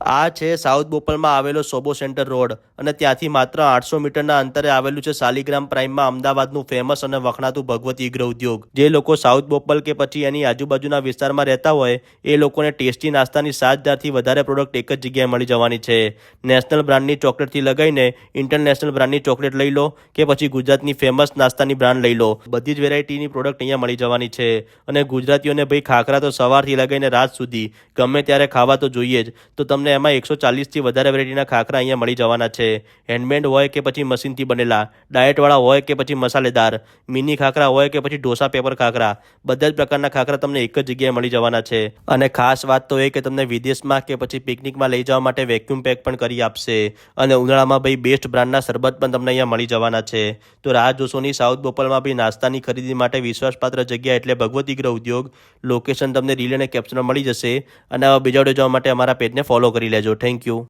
આ છે સાઉથ બોપલમાં આવેલો સોબો સેન્ટર રોડ અને ત્યાંથી માત્ર 800 મીટરના અંતરે આવેલું છે શાલિગ્રામ પ્રાઇમમાં અમદાવાદનું ફેમસ અને વખણાતું ભગવતી ગૃહ ઉદ્યોગ। જે લોકો સાઉથ બોપલ કે પછી એની આજુબાજુના વિસ્તારમાં રહેતા હોય એ લોકોને ટેસ્ટી નાસ્તાની 7,000થી વધારે પ્રોડક્ટ એક જ જગ્યાએ મળી જવાની છે। નેશનલ બ્રાન્ડની ચોકલેટથી લગાવીને ઇન્ટરનેશનલ બ્રાન્ડની ચોકલેટ લઈ લો કે પછી ગુજરાતની ફેમસ નાસ્તાની બ્રાન્ડ લઈ લો, બધી જ વેરાયટીની પ્રોડક્ટ અહીંયા મળી જવાની છે। અને ગુજરાતીઓને ભાઈ ખાખરા તો સવારથી લગાવીને રાત સુધી ગમે ત્યારે ખાવા તો જોઈએ જ, તો તમને એમાં 140થી વધારે વેરાયટીના ખાખરા અહીંયા મળી જવાના છે। હેન્ડમેડ હોય કે પછી મશીનથી બનેલા, ડાયટવાળા હોય કે પછી મસાલેદાર, મિની ખાખરા હોય કે પછી ઢોસા પેપર ખાખરા, બધા જ પ્રકારના ખાખરા તમને એક જ જગ્યાએ મળી જવાના છે। અને ખાસ વાત તો એ કે તમને વિદેશમાં કે પછી પિકનિકમાં લઈ જવા માટે વેક્યુમ પેક પણ કરી આપશે। અને ઉનાળામાં ભાઈ બેસ્ટ બ્રાન્ડના શરબત પણ તમને અહીંયા મળી જવાના છે। તો રાહ જોશો નહીં, સાઉથ બોપલમાં ભાઈ નાસ્તાની ખરીદી માટે વિશ્વાસપાત્ર જગ્યા એટલે ભગવતી ગૃહ ઉદ્યોગ। લોકેશન તમને રીલ અને કેપ્શનમાં મળી જશે। અને આવા બીજા વિડીયો જોવા માટે અમારા પેજને ફોલો કરી લેજો। Thank you.